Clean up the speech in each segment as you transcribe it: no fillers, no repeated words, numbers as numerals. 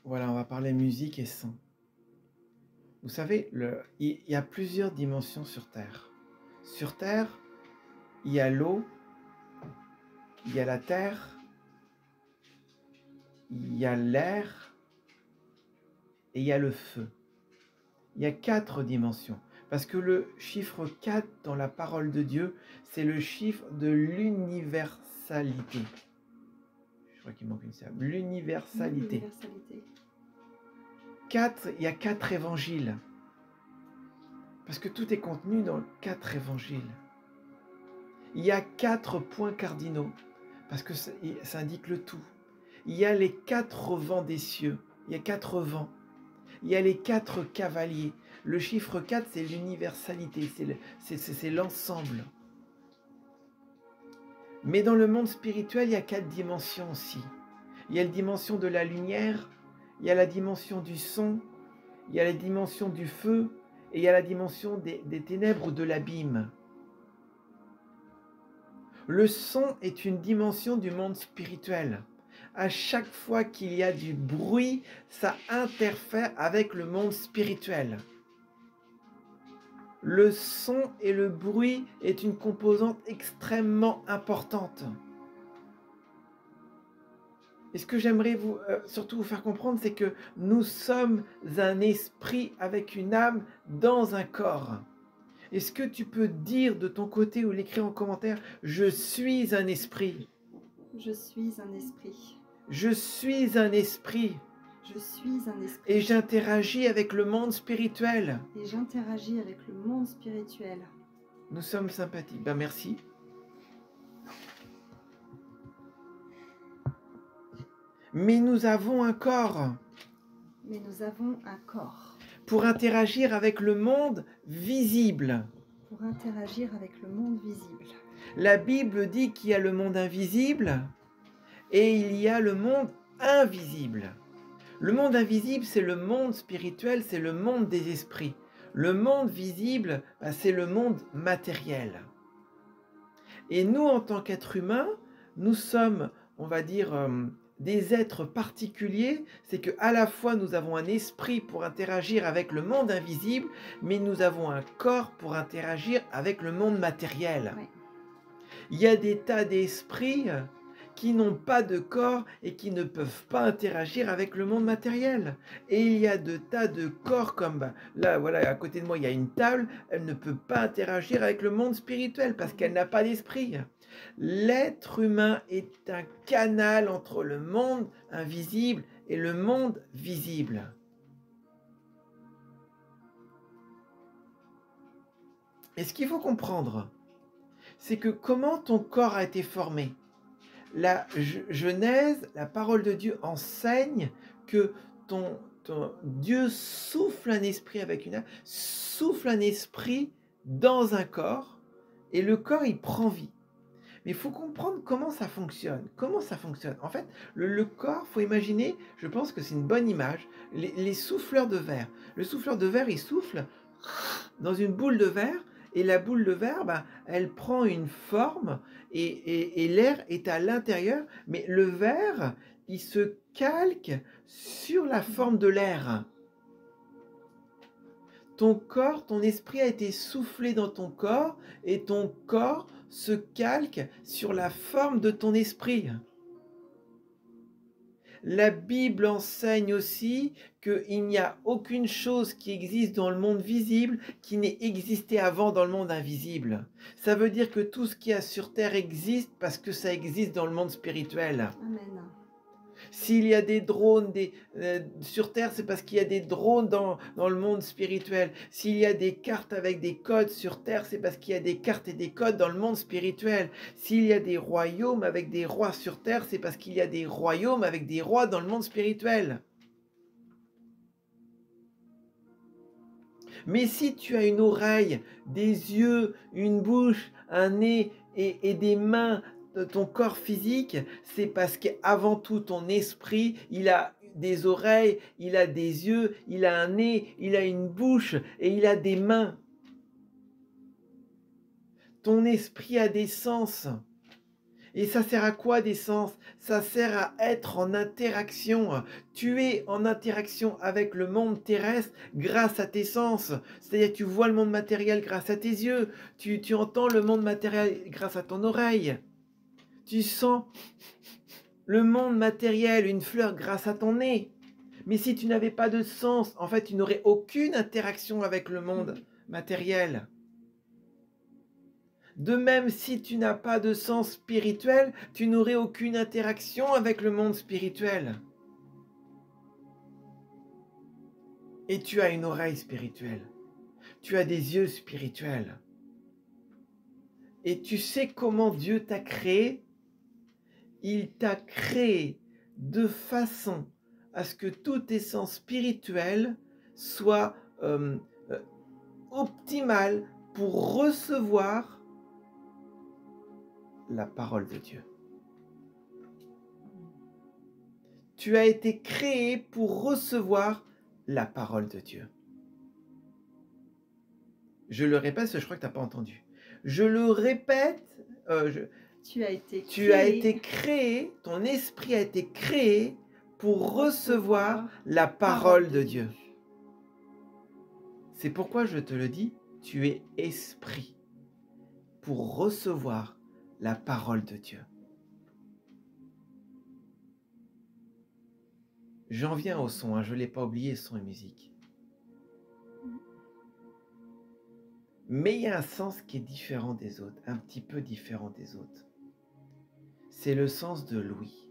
Voilà, on va parler musique et son. Vous savez, il y a plusieurs dimensions sur Terre. Sur Terre, il y a l'eau, il y a la terre, il y a l'air et il y a le feu. Il y a 4 dimensions. Parce que le chiffre 4 dans la parole de Dieu, c'est le chiffre de l'universalité. Je crois qu'il manque une syllabe. L'universalité. L'universalité. 4, il y a 4 évangiles. Parce que tout est contenu dans 4 évangiles. Il y a 4 points cardinaux. Parce que ça indique le tout. Il y a les 4 vents des cieux. Il y a 4 vents. Il y a les 4 cavaliers. Le chiffre 4, c'est l'universalité, c'est l'ensemble. Mais dans le monde spirituel, il y a 4 dimensions aussi. Il y a la dimension de la lumière, il y a la dimension du son, il y a la dimension du feu, et il y a la dimension des ténèbres ou de l'abîme. Le son est une dimension du monde spirituel. À chaque fois qu'il y a du bruit, ça interfère avec le monde spirituel. Le son et le bruit est une composante extrêmement importante. Et ce que j'aimerais surtout vous faire comprendre, c'est que nous sommes un esprit avec une âme dans un corps. Est-ce que tu peux dire de ton côté ou l'écrire en commentaire, je suis un esprit. Je suis un esprit. Je suis un esprit. Je suis un esprit. Et j'interagis avec le monde spirituel. Et j'interagis avec le monde spirituel. Nous sommes sympathiques. Ben merci. Mais nous avons un corps. Mais nous avons un corps. Pour interagir avec le monde visible. Pour interagir avec le monde visible. La Bible dit qu'il y a le monde invisible et il y a le monde invisible. Le monde invisible, c'est le monde spirituel, c'est le monde des esprits. Le monde visible, c'est le monde matériel. Et nous, en tant qu'êtres humains, nous sommes, on va dire, des êtres particuliers. C'est qu'à la fois, nous avons un esprit pour interagir avec le monde invisible, mais nous avons un corps pour interagir avec le monde matériel. Ouais. Il y a des tas d'esprits qui n'ont pas de corps et qui ne peuvent pas interagir avec le monde matériel. Et il y a de tas de corps comme là, voilà, à côté de moi, il y a une table, elle ne peut pas interagir avec le monde spirituel parce qu'elle n'a pas d'esprit. L'être humain est un canal entre le monde invisible et le monde visible. Et ce qu'il faut comprendre, c'est que comment ton corps a été formé. La Genèse, la parole de Dieu enseigne que ton Dieu souffle un esprit avec une âme, souffle un esprit dans un corps, et le corps, il prend vie. Mais il faut comprendre comment ça fonctionne. Comment ça fonctionne? En fait, le corps, il faut imaginer, je pense que c'est une bonne image, les souffleurs de verre. Le souffleur de verre, il souffle dans une boule de verre, et la boule de verre, elle prend une forme et l'air est à l'intérieur, mais le verre, il se calque sur la forme de l'air. Ton corps, ton esprit a été soufflé dans ton corps et ton corps se calque sur la forme de ton esprit. La Bible enseigne aussi qu'il n'y a aucune chose qui existe dans le monde visible qui n'ait existé avant dans le monde invisible. Ça veut dire que tout ce qu'il y a sur terre existe parce que ça existe dans le monde spirituel. Amen. S'il y a des drones sur Terre, c'est parce qu'il y a des drones dans le monde spirituel. S'il y a des cartes avec des codes sur Terre, c'est parce qu'il y a des cartes et des codes dans le monde spirituel. S'il y a des royaumes avec des rois sur Terre, c'est parce qu'il y a des royaumes avec des rois dans le monde spirituel. Mais si tu as une oreille, des yeux, une bouche, un nez et des mains, ton corps physique, c'est parce qu'avant tout ton esprit, il a des oreilles, il a des yeux, il a un nez, il a une bouche et il a des mains. Ton esprit a des sens. Et ça sert à quoi des sens? Ça sert à être en interaction. Tu es en interaction avec le monde terrestre grâce à tes sens. C'est-à-dire que tu vois le monde matériel grâce à tes yeux. Tu entends le monde matériel grâce à ton oreille. Tu sens le monde matériel, une fleur grâce à ton nez. Mais si tu n'avais pas de sens, en fait, tu n'aurais aucune interaction avec le monde matériel. De même, si tu n'as pas de sens spirituel, tu n'aurais aucune interaction avec le monde spirituel. Et tu as une oreille spirituelle. Tu as des yeux spirituels. Et tu sais comment Dieu t'a créé? Il t'a créé de façon à ce que tous tes sens spirituels soient optimales pour recevoir la parole de Dieu. Tu as été créé pour recevoir la parole de Dieu. Je le répète, parce que je crois que tu n'as pas entendu. Je le répète, Tu as été créé, ton esprit a été créé pour recevoir la parole de Dieu. C'est pourquoi je te le dis, tu es esprit pour recevoir la parole de Dieu. J'en viens au son, je ne l'ai pas oublié, son et musique. Mais il y a un sens qui est différent des autres, un petit peu différent des autres. C'est le sens de l'ouïe.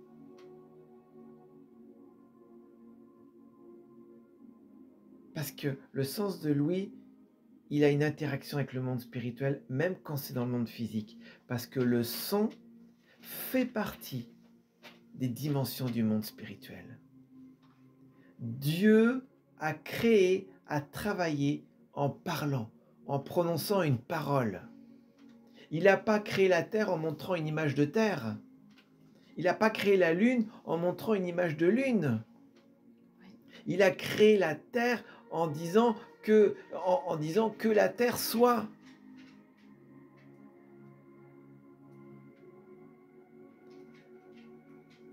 Parce que le sens de l'ouïe, il a une interaction avec le monde spirituel, même quand c'est dans le monde physique. Parce que le son fait partie des dimensions du monde spirituel. Dieu a créé, a travaillé en parlant, en prononçant une parole. Il n'a pas créé la terre en montrant une image de terre. Il n'a pas créé la lune en montrant une image de lune. Il a créé la terre en disant que la terre soit.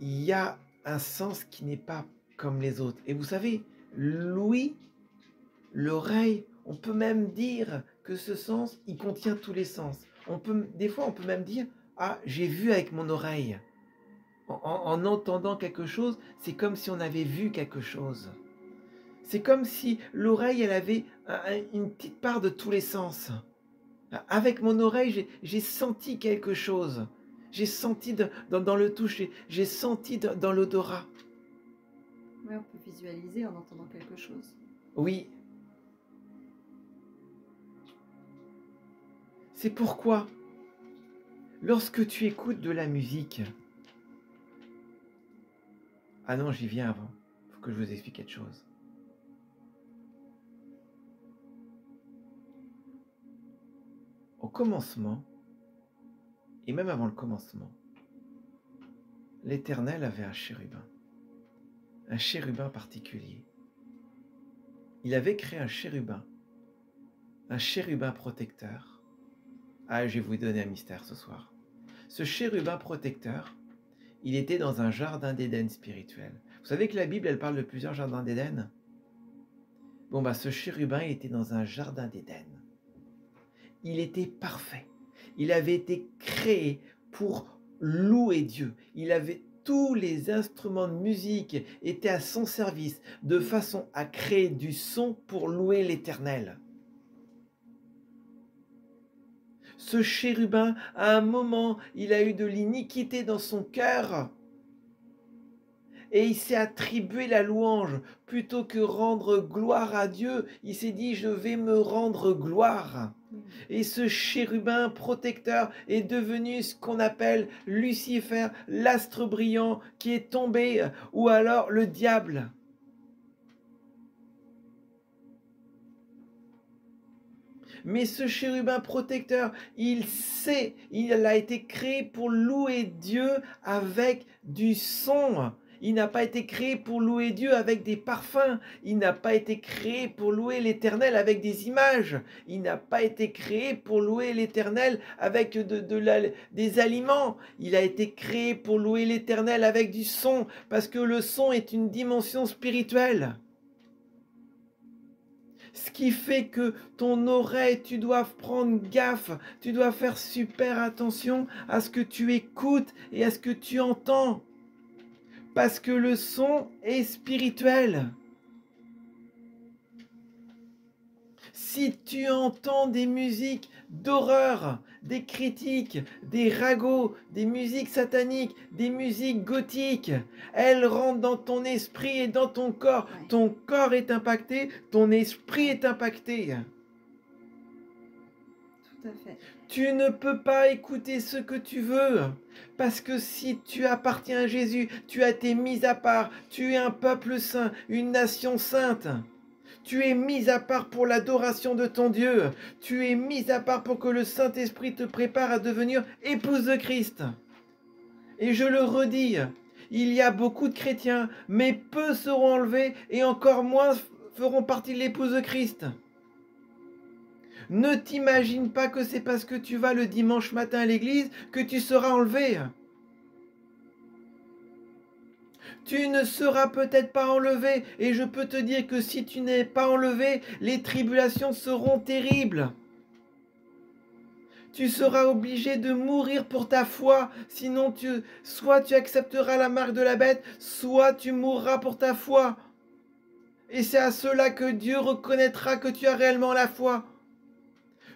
Il y a un sens qui n'est pas comme les autres. Et vous savez, l'ouïe, l'oreille, on peut même dire que ce sens, il contient tous les sens. Des fois, on peut même dire, ah, j'ai vu avec mon oreille. En entendant quelque chose, c'est comme si on avait vu quelque chose. C'est comme si l'oreille, elle avait une petite part de tous les sens. Avec mon oreille, j'ai senti quelque chose. J'ai senti dans le toucher, j'ai senti dans l'odorat. Oui, on peut visualiser en entendant quelque chose. Oui. C'est pourquoi, lorsque tu écoutes de la musique... Ah non, j'y viens avant. Il faut que je vous explique quelque chose. Au commencement, et même avant le commencement, l'Éternel avait un chérubin particulier. Il avait créé un chérubin protecteur. Ah, je vais vous donner un mystère ce soir. Ce chérubin protecteur, il était dans un jardin d'Éden spirituel. Vous savez que la Bible, elle parle de plusieurs jardins d'Éden. Bon, ce chérubin, il était dans un jardin d'Éden. Il était parfait. Il avait été créé pour louer Dieu. Tous les instruments de musique étaient à son service, de façon à créer du son pour louer l'Éternel. Ce chérubin, à un moment, il a eu de l'iniquité dans son cœur. Et il s'est attribué la louange. Plutôt que rendre gloire à Dieu, il s'est dit, je vais me rendre gloire. Et ce chérubin protecteur est devenu ce qu'on appelle Lucifer, l'astre brillant qui est tombé, ou alors le diable. Mais ce chérubin protecteur, il a été créé pour louer Dieu avec du son. Il n'a pas été créé pour louer Dieu avec des parfums. Il n'a pas été créé pour louer l'Éternel avec des images. Il n'a pas été créé pour louer l'Éternel avec des aliments. Il a été créé pour louer l'Éternel avec du son, parce que le son est une dimension spirituelle. Ce qui fait que ton oreille, tu dois prendre gaffe, tu dois faire super attention à ce que tu écoutes et à ce que tu entends. Parce que le son est spirituel. Si tu entends des musiques d'horreur, des critiques, des ragots, des musiques sataniques, des musiques gothiques, elles rentrent dans ton esprit et dans ton corps. Ouais. Ton corps est impacté, ton esprit est impacté. Tout à fait. Tu ne peux pas écouter ce que tu veux, parce que si tu appartiens à Jésus, tu as été mis à part, tu es un peuple saint, une nation sainte. Tu es mis à part pour l'adoration de ton Dieu. Tu es mis à part pour que le Saint-Esprit te prépare à devenir épouse de Christ. Et je le redis, il y a beaucoup de chrétiens, mais peu seront enlevés et encore moins feront partie de l'épouse de Christ. Ne t'imagine pas que c'est parce que tu vas le dimanche matin à l'église que tu seras enlevé. Tu ne seras peut-être pas enlevé, et je peux te dire que si tu n'es pas enlevé, les tribulations seront terribles. Tu seras obligé de mourir pour ta foi, sinon soit tu accepteras la marque de la bête, soit tu mourras pour ta foi. Et c'est à cela que Dieu reconnaîtra que tu as réellement la foi.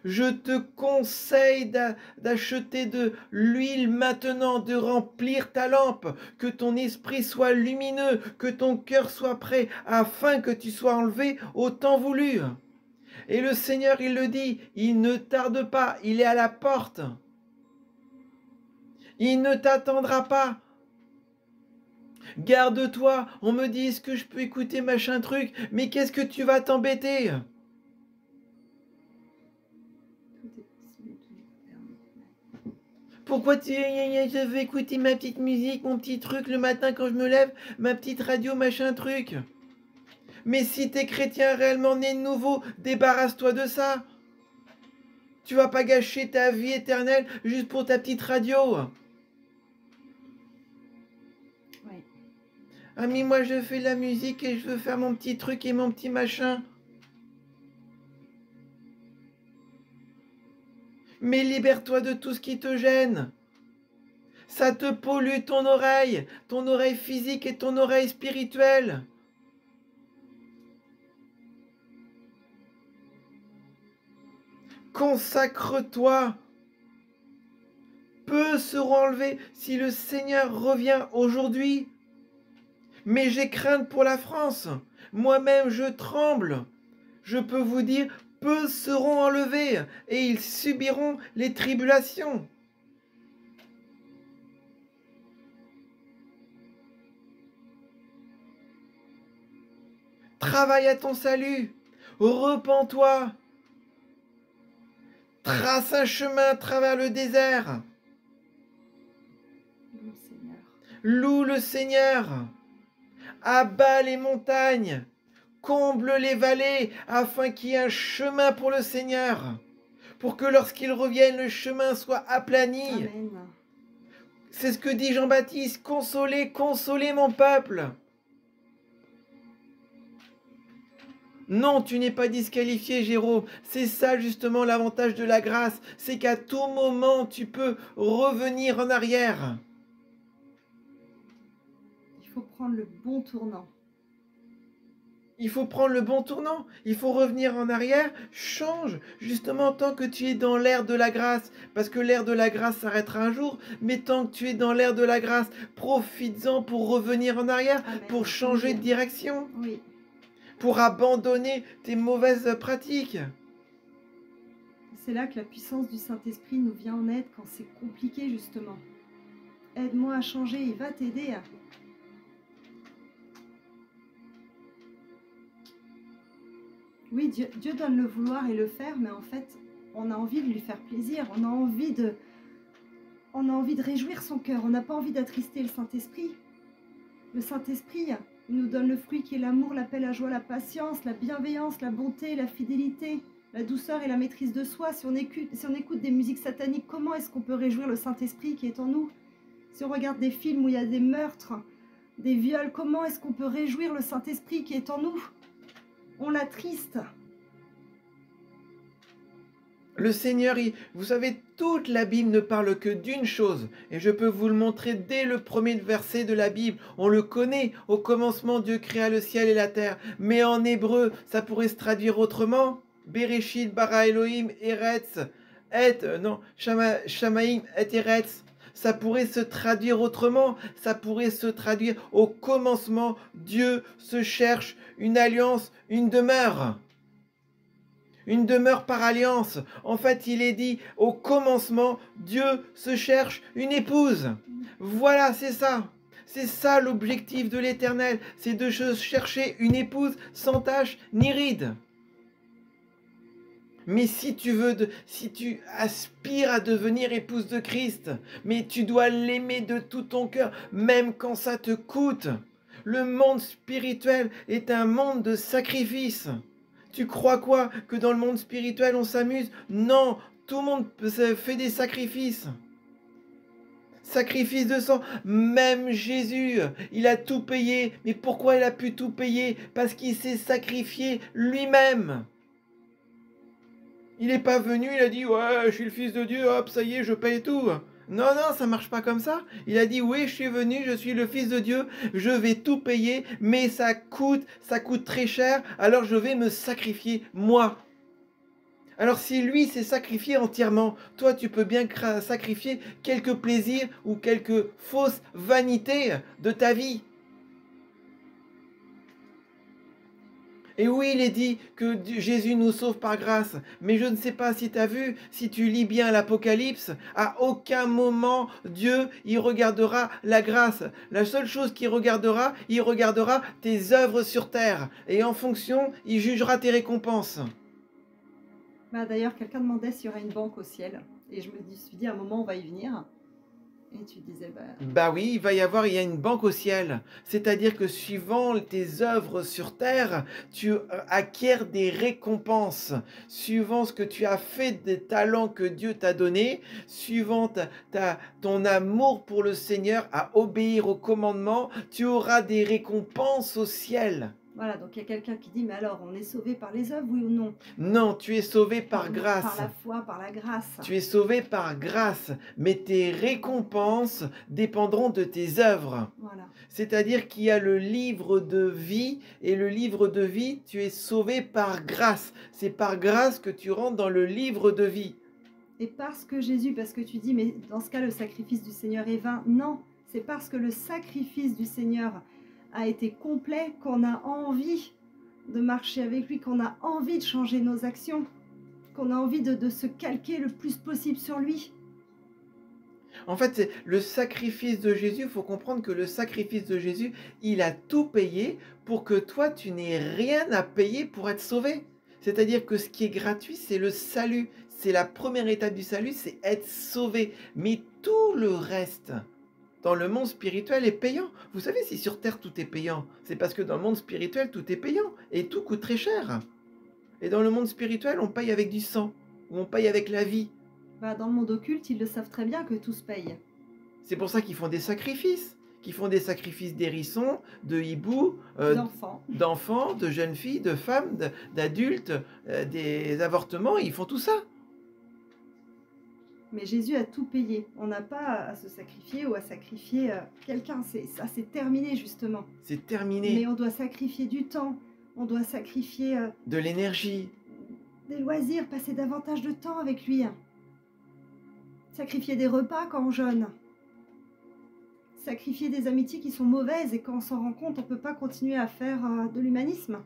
Je te conseille d'acheter de l'huile maintenant, de remplir ta lampe, que ton esprit soit lumineux, que ton cœur soit prêt, afin que tu sois enlevé au temps voulu. Et le Seigneur, il le dit, il ne tarde pas, il est à la porte. Il ne t'attendra pas. Garde-toi, on me dit, est-ce que je peux écouter machin truc, mais qu'est-ce que tu vas t'embêter ? Pourquoi je veux écouter ma petite musique, mon petit truc le matin quand je me lève, ma petite radio, machin truc. Mais si t'es chrétien réellement né de nouveau, débarrasse-toi de ça. Tu vas pas gâcher ta vie éternelle juste pour ta petite radio. Ouais. Ah mais moi je fais de la musique et je veux faire mon petit truc et mon petit machin. Mais libère-toi de tout ce qui te gêne. Ça te pollue ton oreille physique et ton oreille spirituelle. Consacre-toi. Peu seront enlevés si le Seigneur revient aujourd'hui. Mais j'ai crainte pour la France. Moi-même, je tremble. Je peux vous dire, peu seront enlevés et ils subiront les tribulations. Travaille à ton salut. Repens-toi. Trace un chemin à travers le désert. Loue le Seigneur. Abat les montagnes. Comble les vallées afin qu'il y ait un chemin pour le Seigneur. Pour que lorsqu'il revienne, le chemin soit aplani. Amen. C'est ce que dit Jean-Baptiste. Consolez, consolez mon peuple. Non, tu n'es pas disqualifié, Jérôme. C'est ça justement l'avantage de la grâce. C'est qu'à tout moment, tu peux revenir en arrière. Il faut prendre le bon tournant. Il faut prendre le bon tournant. Il faut revenir en arrière. Change, justement, tant que tu es dans l'ère de la grâce. Parce que l'ère de la grâce s'arrêtera un jour. Mais tant que tu es dans l'ère de la grâce, profites-en pour revenir en arrière, Amen. pour changer de direction. Oui. Pour abandonner tes mauvaises pratiques. C'est là que la puissance du Saint-Esprit nous vient en aide quand c'est compliqué, justement. Aide-moi à changer, il va t'aider à... Oui, Dieu donne le vouloir et le faire, mais en fait, on a envie de lui faire plaisir, on a envie de réjouir son cœur, on n'a pas envie d'attrister le Saint-Esprit. Le Saint-Esprit, il nous donne le fruit qui est l'amour, la paix, la joie, la patience, la bienveillance, la bonté, la fidélité, la douceur et la maîtrise de soi. Si on écoute des musiques sataniques, comment est-ce qu'on peut réjouir le Saint-Esprit qui est en nous? Si on regarde des films où il y a des meurtres, des viols, comment est-ce qu'on peut réjouir le Saint-Esprit qui est en nous? On l'attriste. Le Seigneur, vous savez, toute la Bible ne parle que d'une chose, et je peux vous le montrer dès le premier verset de la Bible. On le connaît, au commencement Dieu créa le ciel et la terre, mais en hébreu, ça pourrait se traduire autrement. Bereshit bara Elohim Eretz, Shamaim et Eretz. Ça pourrait se traduire autrement, ça pourrait se traduire au commencement Dieu se cherche une alliance, une demeure. Une demeure par alliance. En fait, il est dit, au commencement, Dieu se cherche une épouse. Voilà, c'est ça. C'est ça l'objectif de l'Éternel. C'est de chercher une épouse sans tache ni ride. Mais si tu aspires à devenir épouse de Christ, mais tu dois l'aimer de tout ton cœur, même quand ça te coûte. Le monde spirituel est un monde de sacrifice. Tu crois quoi? Que dans le monde spirituel on s'amuse? Non, tout le monde fait des sacrifices. Sacrifice de sang. Même Jésus, il a tout payé. Mais pourquoi il a pu tout payer? Parce qu'il s'est sacrifié lui-même. Il n'est pas venu, il a dit, ouais, je suis le fils de Dieu, hop, ça y est, je paye tout. Non, non, ça marche pas comme ça. Il a dit, oui, je suis venu, je suis le fils de Dieu, je vais tout payer, mais ça coûte très cher, alors je vais me sacrifier, moi. Alors si lui s'est sacrifié entièrement, toi tu peux bien sacrifier quelques plaisirs ou quelques fausses vanités de ta vie. Et oui, il est dit que Jésus nous sauve par grâce. Mais je ne sais pas si tu as vu, si tu lis bien l'Apocalypse, à aucun moment Dieu, il regardera la grâce. La seule chose qu'il regardera, il regardera tes œuvres sur terre. Et en fonction, il jugera tes récompenses. D'ailleurs, quelqu'un demandait s'il y aurait une banque au ciel. Et je me suis dit, à un moment, on va y venir. Et tu disais, bah oui, il y a une banque au ciel. C'est-à-dire que suivant tes œuvres sur terre, tu acquiers des récompenses. Suivant ce que tu as fait des talents que Dieu t'a donnés, suivant ton amour pour le Seigneur à obéir aux commandements, tu auras des récompenses au ciel. Voilà, donc il y a quelqu'un qui dit, mais alors, on est sauvé par les œuvres, oui ou non? Non, tu es sauvé par grâce. Par la foi, par la grâce. Tu es sauvé par grâce, mais tes récompenses dépendront de tes œuvres. Voilà. C'est-à-dire qu'il y a le livre de vie, et le livre de vie, tu es sauvé par grâce. C'est par grâce que tu rentres dans le livre de vie. Et parce que Jésus, parce que tu dis, mais dans ce cas, le sacrifice du Seigneur est vain. Non, c'est parce que le sacrifice du Seigneur a été complet qu'on a envie de marcher avec lui, qu'on a envie de changer nos actions, qu'on a envie de se calquer le plus possible sur lui. En fait, c'est le sacrifice de Jésus. Il faut comprendre que le sacrifice de Jésus, il a tout payé pour que toi, tu n'aies rien à payer pour être sauvé. C'est-à-dire que ce qui est gratuit, c'est le salut. C'est la première étape du salut, c'est être sauvé. Mais tout le reste, dans le monde spirituel, est payant. Vous savez, si sur terre tout est payant, c'est parce que dans le monde spirituel, tout est payant. Et tout coûte très cher. Et dans le monde spirituel, on paye avec du sang. Ou on paye avec la vie. Dans le monde occulte, ils le savent très bien que tout se paye. C'est pour ça qu'ils font des sacrifices. Qu'ils font des sacrifices d'hérissons, de hiboux, d'enfants, de jeunes filles, de femmes, d'adultes, des avortements. Ils font tout ça. Mais Jésus a tout payé. On n'a pas à se sacrifier ou à sacrifier quelqu'un. Ça, c'est terminé, justement. C'est terminé. Mais on doit sacrifier du temps. On doit sacrifier... de l'énergie. Des loisirs, passer davantage de temps avec lui. Sacrifier des repas quand on jeûne. Sacrifier des amitiés qui sont mauvaises et quand on s'en rend compte, on ne peut pas continuer à faire de l'humanisme.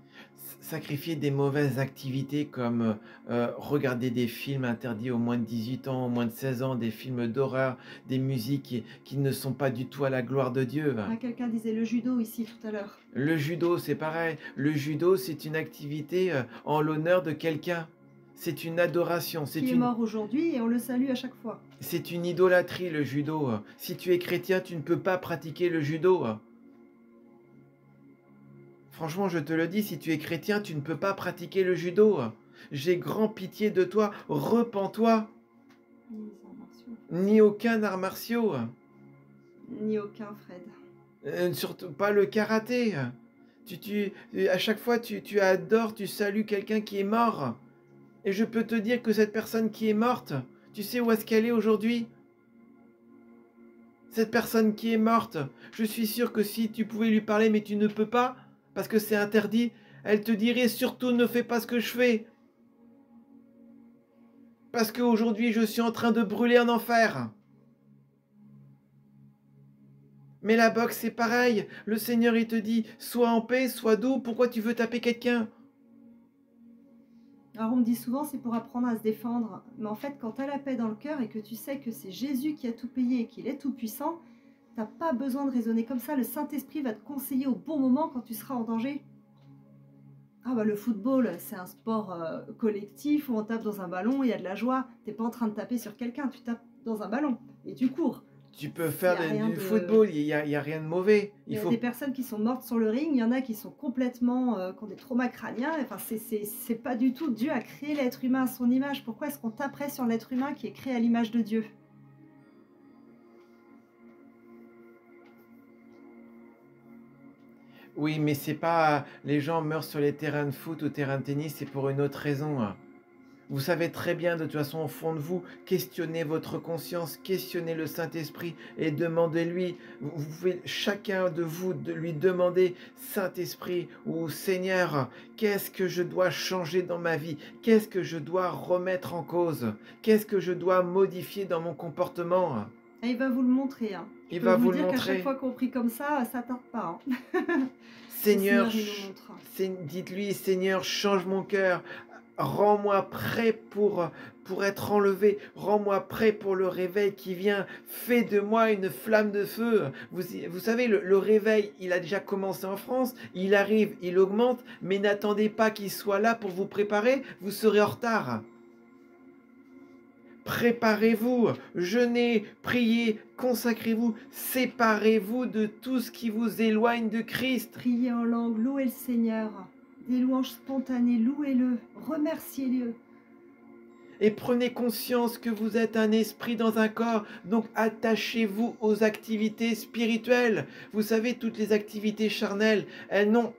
Sacrifier des mauvaises activités comme regarder des films interdits aux moins de 18 ans, aux moins de 16 ans, des films d'horreur, des musiques qui ne sont pas du tout à la gloire de Dieu. Quelqu'un disait le judo ici tout à l'heure. Le judo, c'est pareil. Le judo, c'est une activité en l'honneur de quelqu'un. C'est une adoration. Qui est mort aujourd'hui et on le salue à chaque fois. C'est une idolâtrie, le judo. Si tu es chrétien, tu ne peux pas pratiquer le judo. Franchement, je te le dis, si tu es chrétien, tu ne peux pas pratiquer le judo. J'ai grand pitié de toi, repens-toi, Ni les arts martiaux, ni aucun art martiaux, ni aucun, Fred. surtout pas le karaté. À chaque fois, tu adores, tu salues quelqu'un qui est mort. Et je peux te dire que cette personne qui est morte, tu sais où est-ce qu'elle est aujourd'hui? Cette personne qui est morte, je suis sûr que si tu pouvais lui parler, mais tu ne peux pas, parce que c'est interdit, elle te dirait surtout ne fais pas ce que je fais. Parce qu'aujourd'hui, je suis en train de brûler en enfer. Mais la boxe, c'est pareil. Le Seigneur, il te dit, sois en paix, sois doux. Pourquoi tu veux taper quelqu'un? Alors on me dit souvent c'est pour apprendre à se défendre, mais en fait quand tu as la paix dans le cœur et que tu sais que c'est Jésus qui a tout payé et qu'il est tout puissant, t'as pas besoin de raisonner comme ça, le Saint-Esprit va te conseiller au bon moment quand tu seras en danger. Ah bah le football c'est un sport collectif où on tape dans un ballon, il y a de la joie, t'es pas en train de taper sur quelqu'un, tu tapes dans un ballon et tu cours. Tu peux Il y faire a rien du de... football, y a rien de mauvais. Il y a des personnes qui sont mortes sur le ring, il y en a qui sont complètement, qui ont des traumas crâniens. Enfin, c'est pas du tout. Dieu a créé l'être humain à son image. Pourquoi est-ce qu'on taperait sur l'être humain qui est créé à l'image de Dieu? Oui, mais c'est pas... Les gens meurent sur les terrains de foot ou terrain de tennis, c'est pour une autre raison. Vous savez très bien, de toute façon, au fond de vous, questionnez votre conscience, questionnez le Saint-Esprit et demandez-lui. Vous pouvez chacun de vous de lui demander, Saint-Esprit ou Seigneur, qu'est-ce que je dois changer dans ma vie? Qu'est-ce que je dois remettre en cause? Qu'est-ce que je dois modifier dans mon comportement? Et il va vous le montrer. Hein. Il Je peux va vous vous le dire qu'à chaque montrer. fois qu'on prie comme ça tarde pas. Hein. Seigneur, il nous montre. dites-lui, Seigneur, change mon cœur. Rends-moi prêt pour être enlevé. Rends-moi prêt pour le réveil qui vient. Fais de moi une flamme de feu. Vous savez, le réveil, il a déjà commencé en France. Il arrive, il augmente. Mais n'attendez pas qu'il soit là pour vous préparer. Vous serez en retard. Préparez-vous, jeûnez, priez, consacrez-vous, séparez-vous de tout ce qui vous éloigne de Christ. Priez en langue, louez le Seigneur. Des louanges spontanées, louez-le, remerciez-le. Et prenez conscience que vous êtes un esprit dans un corps, donc attachez-vous aux activités spirituelles. Vous savez, toutes les activités charnelles, elles n'ont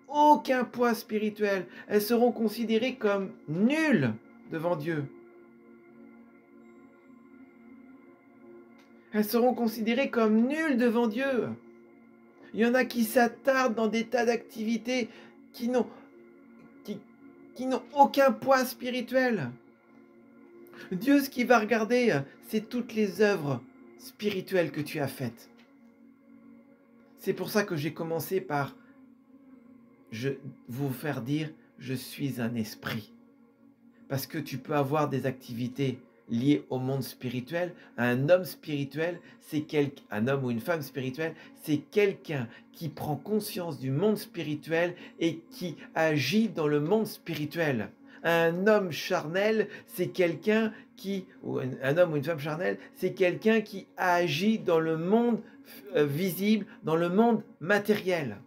aucun poids spirituel. Elles seront considérées comme nulles devant Dieu. Elles seront considérées comme nulles devant Dieu. Il y en a qui s'attardent dans des tas d'activités qui n'ont aucun poids spirituel. Dieu, ce qu'il va regarder, c'est toutes les œuvres spirituelles que tu as faites. C'est pour ça que j'ai commencé par vous faire dire, je suis un esprit. Parce que tu peux avoir des activités liées au monde spirituel. Un homme spirituel, un homme ou une femme spirituelle, c'est quelqu'un qui prend conscience du monde spirituel et qui agit dans le monde spirituel. Un homme charnel, c'est quelqu'un ou un homme ou une femme charnelle, c'est quelqu'un qui agit dans le monde visible, dans le monde matériel.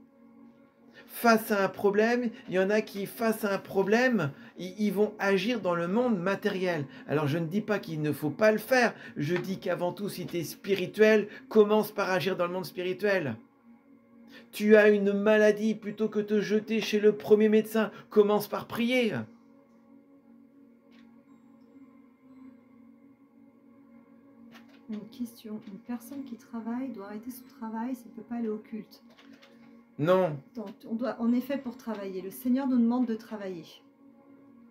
Face à un problème, il y en a qui, face à un problème, ils vont agir dans le monde matériel. Alors je ne dis pas qu'il ne faut pas le faire, je dis qu'avant tout, si tu es spirituel, commence par agir dans le monde spirituel. Tu as une maladie, plutôt que de te jeter chez le premier médecin, commence par prier. Une question, une personne qui travaille doit arrêter son travail s'il ne peut pas aller au culte. Non. On est fait pour travailler. Le Seigneur nous demande de travailler.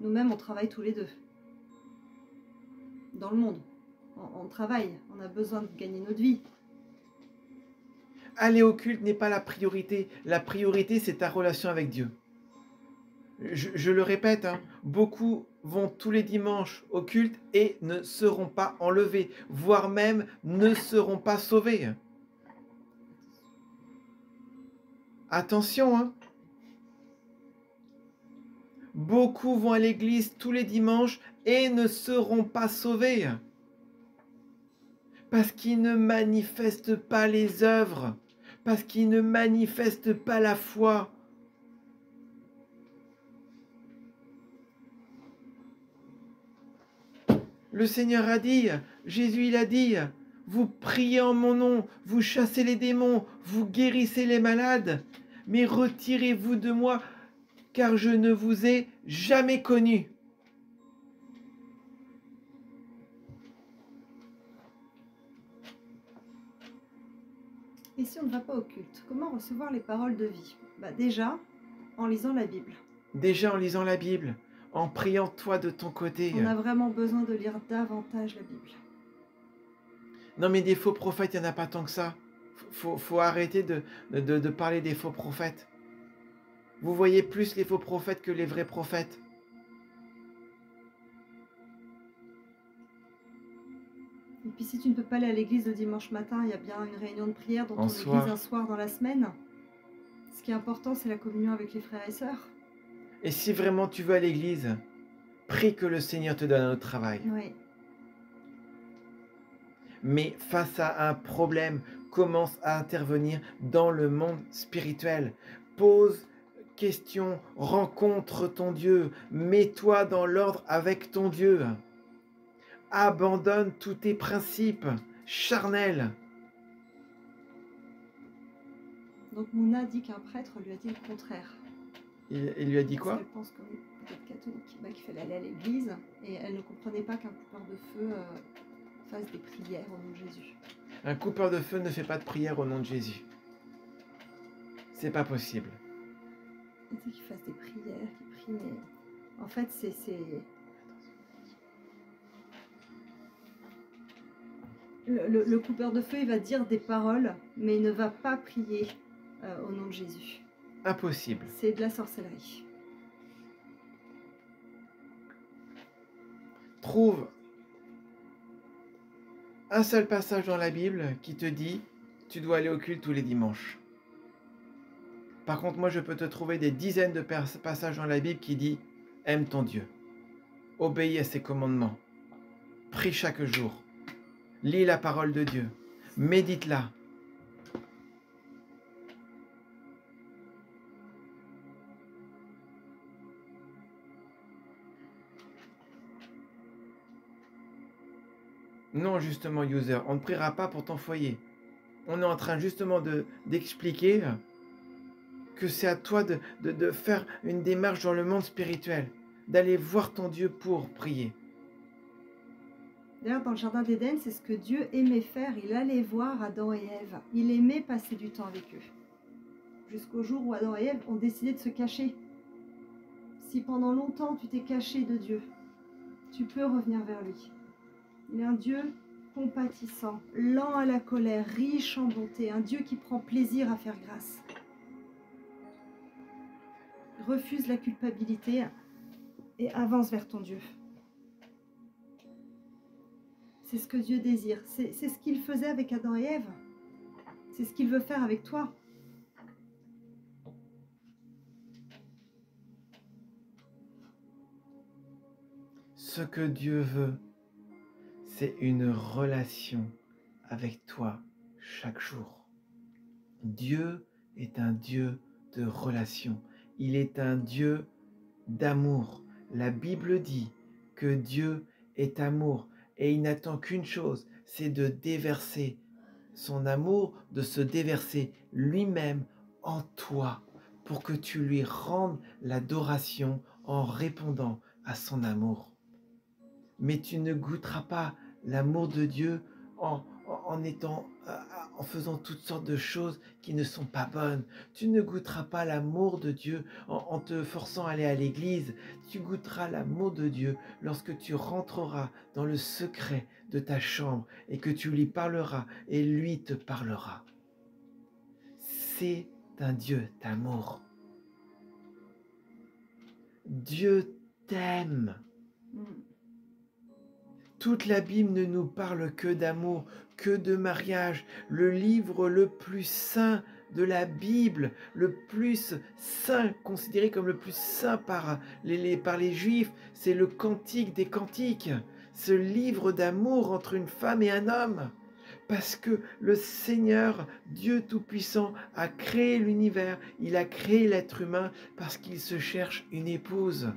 Nous-mêmes, on travaille tous les deux. Dans le monde. On travaille. On a besoin de gagner notre vie. Aller au culte n'est pas la priorité. La priorité, c'est ta relation avec Dieu. Je le répète, hein, beaucoup vont tous les dimanches au culte et ne seront pas enlevés, voire même ne seront pas sauvés. Attention, hein. Beaucoup vont à l'église tous les dimanches et ne seront pas sauvés. Parce qu'ils ne manifestent pas les œuvres. Parce qu'ils ne manifestent pas la foi. Le Seigneur a dit, Jésus il a dit, vous priez en mon nom, vous chassez les démons, vous guérissez les malades, mais retirez-vous de moi, car je ne vous ai jamais connu. Et si on ne va pas au culte, comment recevoir les paroles de vie? Déjà, en lisant la Bible. Déjà en lisant la Bible, en priant toi de ton côté. On a vraiment besoin de lire davantage la Bible. Non mais des faux prophètes, il n'y en a pas tant que ça. Faut arrêter de parler des faux prophètes. Vous voyez plus les faux prophètes que les vrais prophètes. Et puis si tu ne peux pas aller à l'église le dimanche matin, il y a bien une réunion de prière dans ton église soir. un soir dans la semaine. Ce qui est important, c'est la communion avec les frères et sœurs. Et si vraiment tu veux à l'église, prie que le Seigneur te donne un autre travail. Oui. Mais face à un problème, commence à intervenir dans le monde spirituel. Pose question, rencontre ton Dieu, mets-toi dans l'ordre avec ton Dieu. Abandonne tous tes principes charnels. Donc Mouna dit qu'un prêtre lui a dit le contraire. Il lui a dit quoi? Parce qu'elle pense que oui, peut-être catholique, qu'il fallait aller à l'église et elle ne comprenait pas qu'un coupeur de feu fasse des prières au nom de Jésus. Un coupeur de feu ne fait pas de prière au nom de Jésus. C'est pas possible. Elle dit qu'il fasse des prières, qu'il prie, mais en fait c'est... Le coupeur de feu, il va dire des paroles, mais il ne va pas prier au nom de Jésus. Impossible. C'est de la sorcellerie. Trouve un seul passage dans la Bible qui te dit tu dois aller au culte tous les dimanches. Par contre, moi, je peux te trouver des dizaines de passages dans la Bible qui dit aime ton Dieu, obéis à ses commandements, prie chaque jour, lis la parole de Dieu, médite-la. Non, justement, user, on ne priera pas pour ton foyer. On est en train justement d'expliquer que c'est à toi de faire une démarche dans le monde spirituel, d'aller voir ton Dieu pour prier. D'ailleurs, dans le jardin d'Éden, c'est ce que Dieu aimait faire. Il allait voir Adam et Ève. Il aimait passer du temps avec eux. Jusqu'au jour où Adam et Ève ont décidé de se cacher. Si pendant longtemps tu t'es caché de Dieu, tu peux revenir vers lui. Il est un Dieu compatissant, lent à la colère, riche en bonté, un Dieu qui prend plaisir à faire grâce. Refuse la culpabilité et avance vers ton Dieu. C'est ce que Dieu désire. C'est ce qu'il faisait avec Adam et Ève. C'est ce qu'il veut faire avec toi. Ce que Dieu veut, c'est une relation avec toi chaque jour. Dieu est un Dieu de relation. Il est un Dieu d'amour. La Bible dit que Dieu est amour et il n'attend qu'une chose, c'est de déverser son amour, de se déverser lui-même en toi pour que tu lui rendes l'adoration en répondant à son amour. Mais tu ne goûteras pas l'amour de Dieu en faisant toutes sortes de choses qui ne sont pas bonnes. Tu ne goûteras pas l'amour de Dieu en te forçant à aller à l'église. Tu goûteras l'amour de Dieu lorsque tu rentreras dans le secret de ta chambre et que tu lui parleras et lui te parlera. C'est un Dieu d'amour. Dieu t'aime. Toute la Bible ne nous parle que d'amour, que de mariage. Le livre le plus saint de la Bible, le plus saint, considéré comme le plus saint par les Juifs, c'est le Cantique des Cantiques. Ce livre d'amour entre une femme et un homme. Parce que le Seigneur, Dieu Tout-Puissant, a créé l'univers, il a créé l'être humain parce qu'il se cherche une épouse.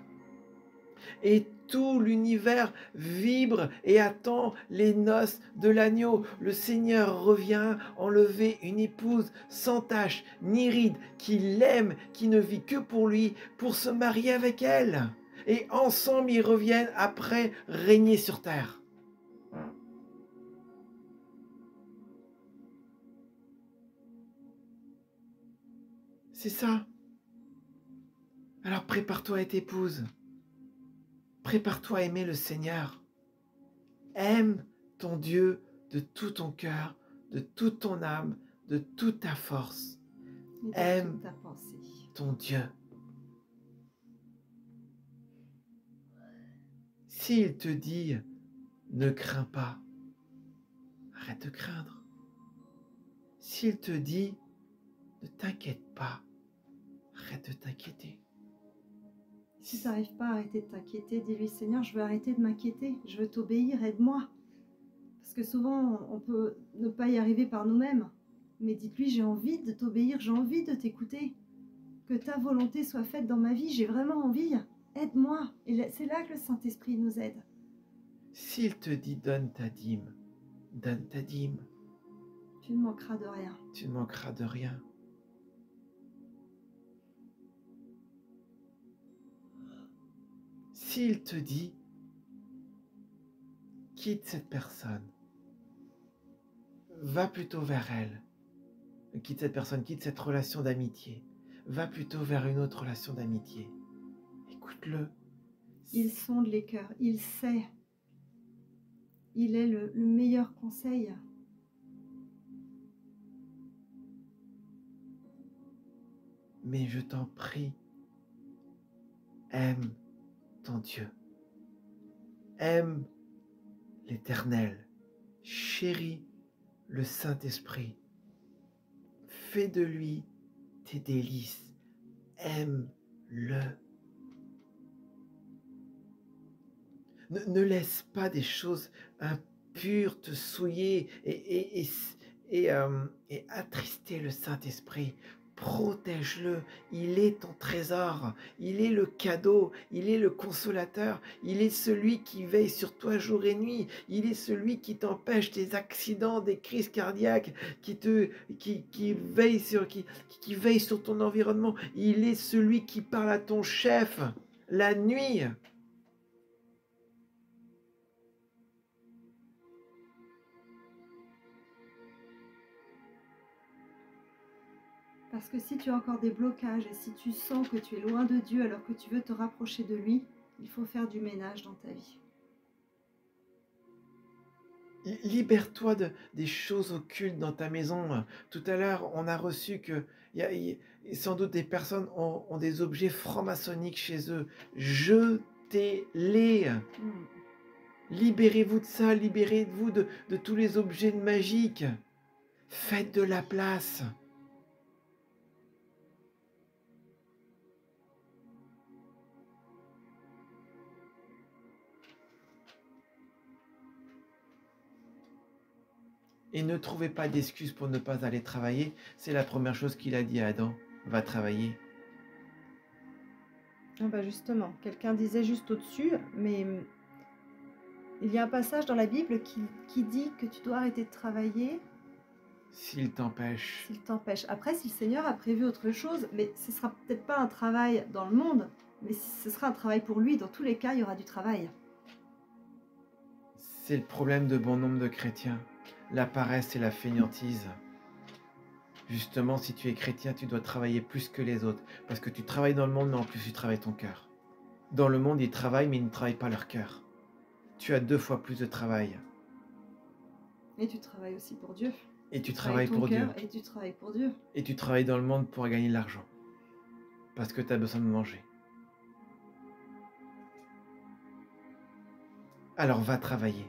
Et tout l'univers vibre et attend les noces de l'agneau. Le Seigneur revient enlever une épouse sans tache ni ride, qui l'aime, qui ne vit que pour lui, pour se marier avec elle. Et ensemble, ils reviennent après régner sur terre. C'est ça. Alors prépare-toi à être épouse. Prépare-toi à aimer le Seigneur. Aime ton Dieu de tout ton cœur, de toute ton âme, de toute ta force. Et de Aime toute ta pensée. ton Dieu. S'il te dit ne crains pas, arrête de craindre. S'il te dit ne t'inquiète pas, arrête de t'inquiéter. Si tu n'arrives pas à arrêter de t'inquiéter, dis-lui Seigneur, je veux arrêter de m'inquiéter, je veux t'obéir, aide-moi. Parce que souvent, on peut ne pas y arriver par nous-mêmes. Mais dites-lui, j'ai envie de t'obéir, j'ai envie de t'écouter. Que ta volonté soit faite dans ma vie, j'ai vraiment envie. Aide-moi. Et c'est là que le Saint-Esprit nous aide. S'il te dit donne ta dîme, donne ta dîme. Tu ne manqueras de rien. Tu ne manqueras de rien. S'il te dit quitte cette personne, va plutôt vers elle. Quitte cette personne, quitte cette relation d'amitié. Va plutôt vers une autre relation d'amitié. Écoute-le. Il sonde les cœurs, il sait. Il est le meilleur conseil. Mais je t'en prie, aime ton Dieu. Aime l'Éternel. Chéris le Saint-Esprit. Fais de lui tes délices. Aime-le. Ne laisse pas des choses impures te souiller et attrister le Saint-Esprit. Protège-le, il est ton trésor, il est le cadeau, il est le consolateur, il est celui qui veille sur toi jour et nuit, il est celui qui t'empêche des accidents, des crises cardiaques, qui veille sur ton environnement, il est celui qui parle à ton chef la nuit. Parce que si tu as encore des blocages et si tu sens que tu es loin de Dieu alors que tu veux te rapprocher de lui, il faut faire du ménage dans ta vie. Libère-toi des choses occultes dans ta maison. Tout à l'heure, on a reçu que sans doute des personnes ont des objets franc-maçonniques chez eux. Jetez-les. Libérez-vous de ça, libérez-vous de tous les objets magiques. Faites de la place. Et ne trouvez pas d'excuses pour ne pas aller travailler. C'est la première chose qu'il a dit à Adam. Va travailler. Ah bah justement, quelqu'un disait juste au-dessus, mais il y a un passage dans la Bible qui dit que tu dois arrêter de travailler. S'il t'empêche. S'il t'empêche. Après, si le Seigneur a prévu autre chose, mais ce sera peut-être pas un travail dans le monde, mais ce sera un travail pour lui. Dans tous les cas, il y aura du travail. C'est le problème de bon nombre de chrétiens. La paresse et la fainéantise. Justement, si tu es chrétien, tu dois travailler plus que les autres. Parce que tu travailles dans le monde, mais en plus tu travailles ton cœur. Dans le monde, ils travaillent, mais ils ne travaillent pas leur cœur. Tu as 2 fois plus de travail. Et tu travailles aussi pour Dieu. Et tu travailles pour Dieu. Et tu travailles pour Dieu. Et tu travailles dans le monde pour gagner de l'argent. Parce que tu as besoin de manger. Alors va travailler.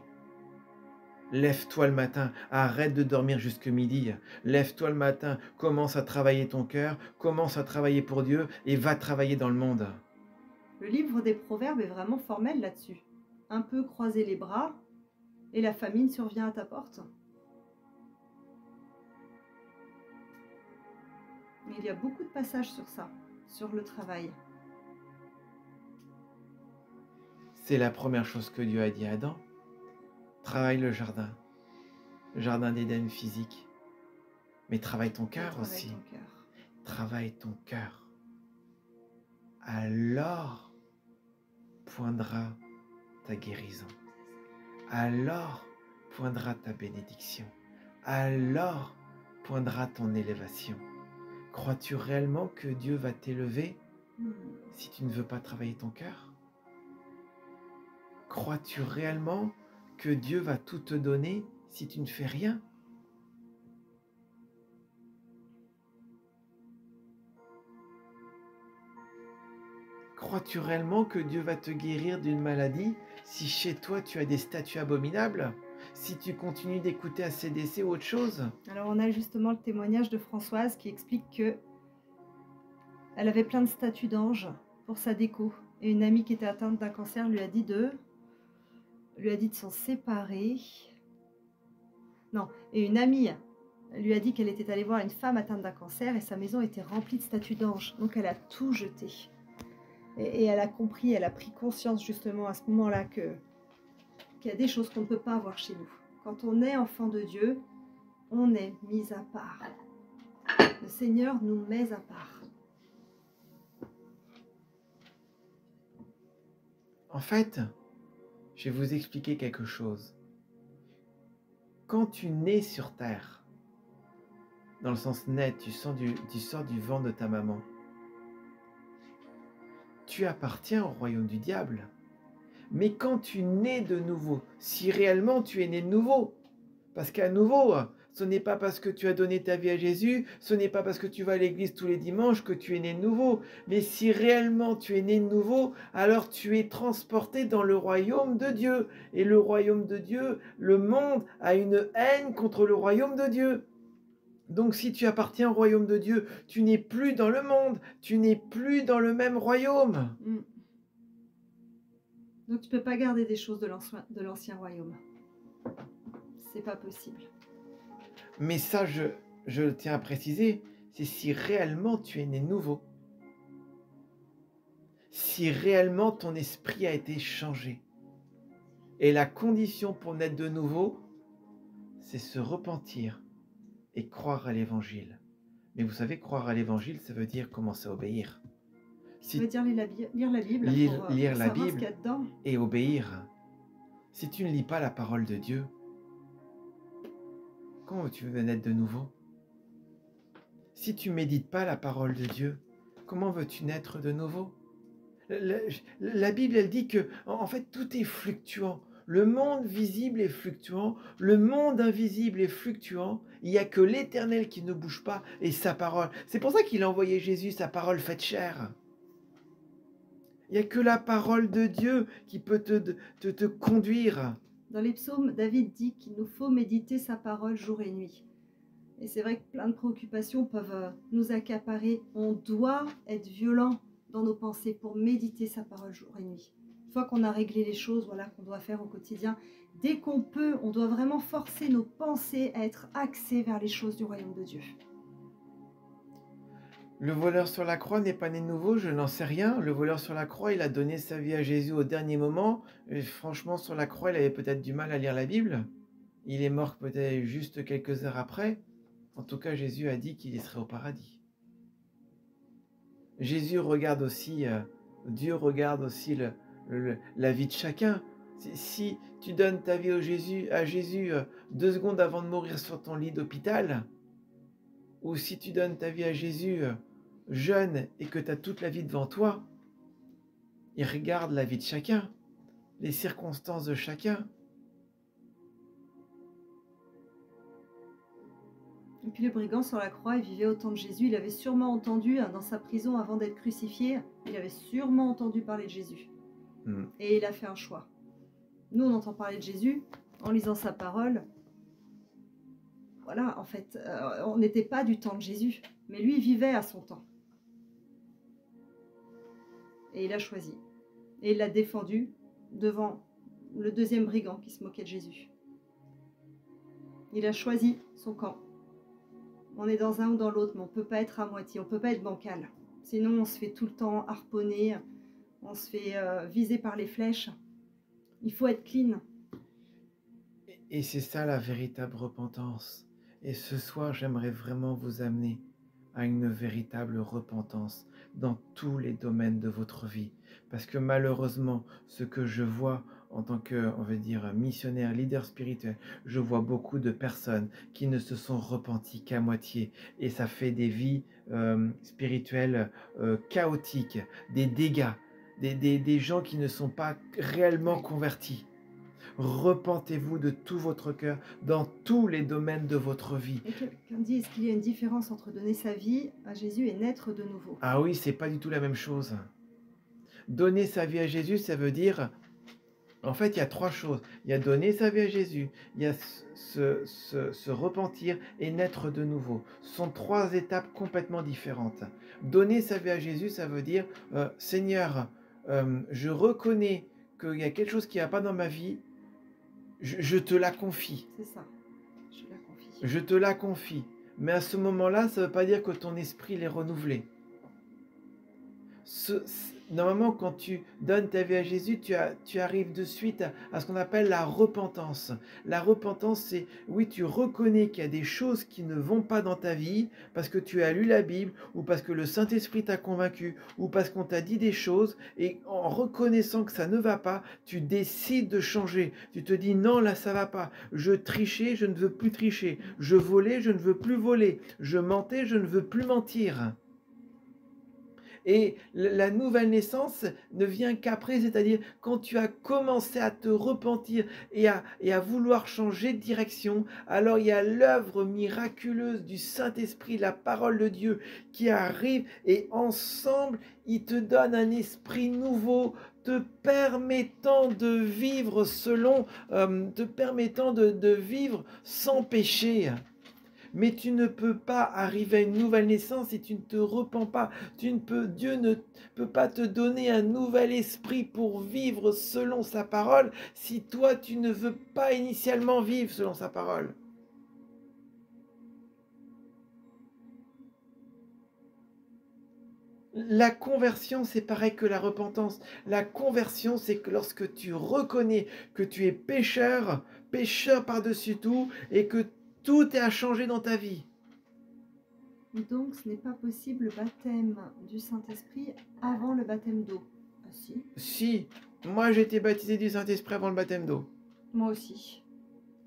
Lève-toi le matin, arrête de dormir jusque midi. Lève-toi le matin, commence à travailler ton cœur, commence à travailler pour Dieu et va travailler dans le monde. Le livre des Proverbes est vraiment formel là-dessus. Un peu croiser les bras et la famine survient à ta porte. Mais il y a beaucoup de passages sur ça, sur le travail. C'est la première chose que Dieu a dit à Adam. Travaille le jardin d'Éden physique. Mais travaille ton cœur Travaille aussi. ton cœur. Travaille ton cœur. Alors poindra ta guérison. Alors poindra ta bénédiction. Alors poindra ton élévation. Crois-tu réellement que Dieu va t'élever si tu ne veux pas travailler ton cœur? Crois-tu réellement que Dieu va tout te donner si tu ne fais rien? Crois-tu réellement que Dieu va te guérir d'une maladie si chez toi tu as des statues abominables? Si tu continues d'écouter AC/DC ou autre chose? Alors on a justement le témoignage de Françoise qui explique que elle avait plein de statues d'anges pour sa déco. Et une amie qui était atteinte d'un cancer lui a dit de s'en séparer. Non, et une amie lui a dit qu'elle était allée voir une femme atteinte d'un cancer et sa maison était remplie de statues d'anges. Donc elle a tout jeté. Et elle a compris, elle a pris conscience justement à ce moment-là qu'il y a des choses qu'on ne peut pas avoir chez nous. Quand on est enfant de Dieu, on est mis à part. Le Seigneur nous met à part. En fait, je vais vous expliquer quelque chose. Quand tu nais sur terre, dans le sens net, tu sors du ventre de ta maman, tu appartiens au royaume du diable. Mais quand tu nais de nouveau, si réellement tu es né de nouveau, parce qu'à nouveau, ce n'est pas parce que tu as donné ta vie à Jésus, ce n'est pas parce que tu vas à l'église tous les dimanches que tu es né de nouveau. Mais si réellement tu es né de nouveau, alors tu es transporté dans le royaume de Dieu. Et le royaume de Dieu, le monde a une haine contre le royaume de Dieu. Donc si tu appartiens au royaume de Dieu, tu n'es plus dans le monde, tu n'es plus dans le même royaume. Donc tu ne peux pas garder des choses de l'ancien royaume. C'est pas possible. Mais ça, je tiens à préciser, c'est si réellement tu es né nouveau. Si réellement ton esprit a été changé. Et la condition pour naître de nouveau, c'est se repentir et croire à l'évangile. Mais vous savez, croire à l'évangile, ça veut dire commencer à obéir. Ça veut dire lire la Bible lire pour la savoir Bible ce qu'il y a dedans. Et obéir. Si tu ne lis pas la parole de Dieu, comment tu veux naître de nouveau? Si tu médites pas la parole de Dieu, comment veux-tu naître de nouveau? La Bible, elle dit que, en fait, tout est fluctuant. Le monde visible est fluctuant, le monde invisible est fluctuant. Il n'y a que l'Éternel qui ne bouge pas et sa parole. C'est pour ça qu'il a envoyé Jésus, sa parole faite chair. Il n'y a que la parole de Dieu qui peut te conduire. Dans les psaumes, David dit qu'il nous faut méditer sa parole jour et nuit. Et c'est vrai que plein de préoccupations peuvent nous accaparer. On doit être violent dans nos pensées pour méditer sa parole jour et nuit. Une fois qu'on a réglé les choses qu'on doit faire au quotidien, dès qu'on peut, on doit vraiment forcer nos pensées à être axées vers les choses du royaume de Dieu. Le voleur sur la croix n'est pas né nouveau, je n'en sais rien. Le voleur sur la croix, il a donné sa vie à Jésus au dernier moment. Et franchement, sur la croix, il avait peut-être du mal à lire la Bible. Il est mort peut-être juste quelques heures après. En tout cas, Jésus a dit qu'il y serait au paradis. Jésus regarde aussi, Dieu regarde aussi la vie de chacun. Si tu donnes ta vie à Jésus 2 secondes avant de mourir sur ton lit d'hôpital, ou si tu donnes ta vie à Jésus jeune et que tu as toute la vie devant toi, il regarde la vie de chacun, les circonstances de chacun. Et puis le brigand sur la croix, il vivait au temps de Jésus. Il avait sûrement entendu, dans sa prison avant d'être crucifié, il avait sûrement entendu parler de Jésus. Et il a fait un choix. Nous, on entend parler de Jésus en lisant sa parole. Voilà, en fait, on n'était pas du temps de Jésus, mais lui, il vivait à son temps. Et il a choisi. Et il l'a défendu devant le deuxième brigand qui se moquait de Jésus. Il a choisi son camp. On est dans un ou dans l'autre, mais on ne peut pas être à moitié, on ne peut pas être bancal. Sinon, on se fait tout le temps harponner, on se fait viser par les flèches. Il faut être clean. Et c'est ça la véritable repentance. Et ce soir, j'aimerais vraiment vous amener à une véritable repentance dans tous les domaines de votre vie. Parce que malheureusement, ce que je vois en tant que, on va dire, missionnaire, leader spirituel, je vois beaucoup de personnes qui ne se sont repenties qu'à moitié. Et ça fait des vies spirituelles chaotiques, des dégâts, des gens qui ne sont pas réellement convertis. Repentez-vous de tout votre cœur dans tous les domaines de votre vie. Et quelqu'un dit, est-ce qu'il y a une différence entre donner sa vie à Jésus et naître de nouveau? Ah oui, c'est pas du tout la même chose. Donner sa vie à Jésus, ça veut dire, en fait, il y a trois choses. Il y a donner sa vie à Jésus, il y a se repentir et naître de nouveau. Ce sont trois étapes complètement différentes. Donner sa vie à Jésus, ça veut dire, Seigneur, je reconnais qu'il y a quelque chose qui n'a pas dans ma vie, je te la confie. C'est ça. Je la confie. Je te la confie. Mais à ce moment-là, ça ne veut pas dire que ton esprit l'est renouvelé. Normalement, quand tu donnes ta vie à Jésus, tu arrives de suite à ce qu'on appelle la repentance. La repentance, c'est, oui, tu reconnais qu'il y a des choses qui ne vont pas dans ta vie parce que tu as lu la Bible ou parce que le Saint-Esprit t'a convaincu ou parce qu'on t'a dit des choses et en reconnaissant que ça ne va pas, tu décides de changer. Tu te dis non, là, ça va pas. Je trichais, je ne veux plus tricher. Je volais, je ne veux plus voler. Je mentais, je ne veux plus mentir. Et la nouvelle naissance ne vient qu'après, c'est-à-dire quand tu as commencé à te repentir et à vouloir changer de direction, alors il y a l'œuvre miraculeuse du Saint-Esprit, la parole de Dieu qui arrive et ensemble, il te donne un esprit nouveau, te permettant de vivre te permettant de vivre sans péché. Mais tu ne peux pas arriver à une nouvelle naissance si tu ne te repens pas. Dieu ne peut pas te donner un nouvel esprit pour vivre selon sa parole si toi tu ne veux pas initialement vivre selon sa parole. La conversion, c'est pareil que la repentance. La conversion, c'est que lorsque tu reconnais que tu es pécheur, pécheur par-dessus tout, et que tout est à changer dans ta vie. Donc, ce n'est pas possible le baptême du Saint-Esprit avant le baptême d'eau. Ah si. Si, moi j'ai été baptisé du Saint-Esprit avant le baptême d'eau. Moi aussi.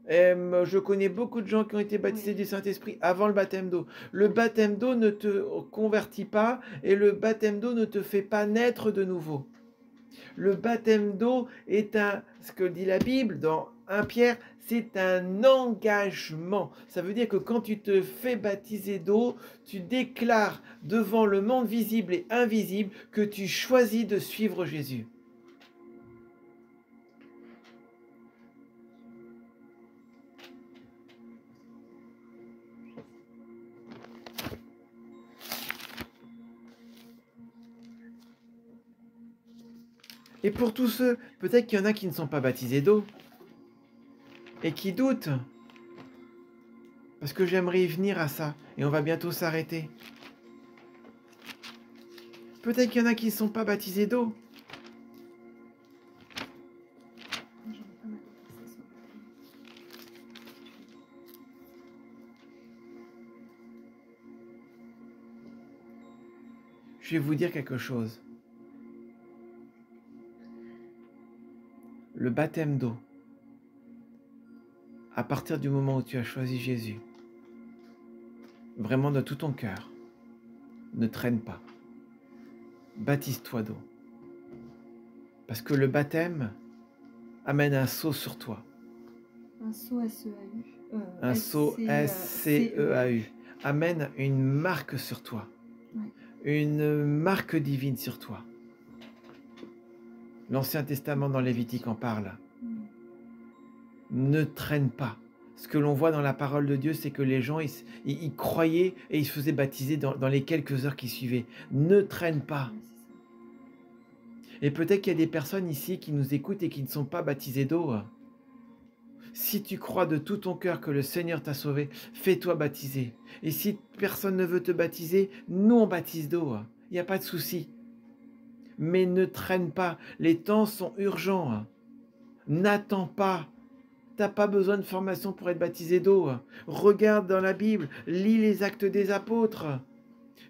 Je connais beaucoup de gens qui ont été baptisés du Saint-Esprit avant le baptême d'eau. Le baptême d'eau ne te convertit pas et le baptême d'eau ne te fait pas naître de nouveau. Le baptême d'eau est ce que dit la Bible dans 1 Pierre, c'est un engagement. Ça veut dire que quand tu te fais baptiser d'eau, tu déclares devant le monde visible et invisible que tu choisis de suivre Jésus. Et pour tous ceux, peut-être qu'il y en a qui ne sont pas baptisés d'eau et qui doutent. Parce que j'aimerais y venir à ça et on va bientôt s'arrêter. Peut-être qu'il y en a qui ne sont pas baptisés d'eau. Je vais vous dire quelque chose. Le baptême d'eau, à partir du moment où tu as choisi Jésus, vraiment de tout ton cœur, ne traîne pas. Baptise-toi d'eau. Parce que le baptême amène un sceau sur toi. Un sceau S-E-A-U. Un sceau S-C-E-A-U. Amène une marque sur toi. Ouais. Une marque divine sur toi. L'Ancien Testament dans Lévitique en parle. Ne traîne pas. Ce que l'on voit dans la parole de Dieu, c'est que les gens, ils croyaient et ils se faisaient baptiser dans les quelques heures qui suivaient. Ne traîne pas. Et peut-être qu'il y a des personnes ici qui nous écoutent et qui ne sont pas baptisées d'eau. Si tu crois de tout ton cœur que le Seigneur t'a sauvé, fais-toi baptiser. Et si personne ne veut te baptiser, nous on baptise d'eau. Il n'y a pas de souci. Mais ne traîne pas. Les temps sont urgents. N'attends pas. T'as pas besoin de formation pour être baptisé d'eau. Regarde dans la Bible, lis les Actes des Apôtres.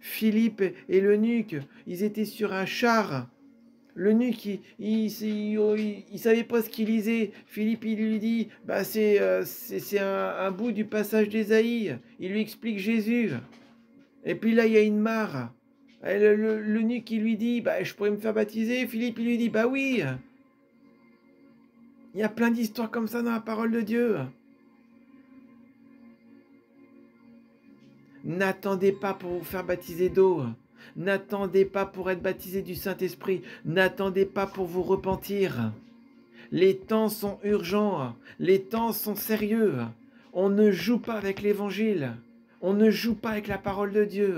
Philippe et l'eunuque, ils étaient sur un char. L'eunuque, il savait pas ce qu'il lisait. Philippe, il lui dit, bah c'est un bout du passage d'Ésaïe. Il lui explique Jésus. Et puis là, il y a une mare. Et l'eunuque, il lui dit, bah je pourrais me faire baptiser. Philippe, il lui dit, bah oui. Il y a plein d'histoires comme ça dans la parole de Dieu. N'attendez pas pour vous faire baptiser d'eau. N'attendez pas pour être baptisé du Saint-Esprit. N'attendez pas pour vous repentir. Les temps sont urgents. Les temps sont sérieux. On ne joue pas avec l'Évangile. On ne joue pas avec la parole de Dieu.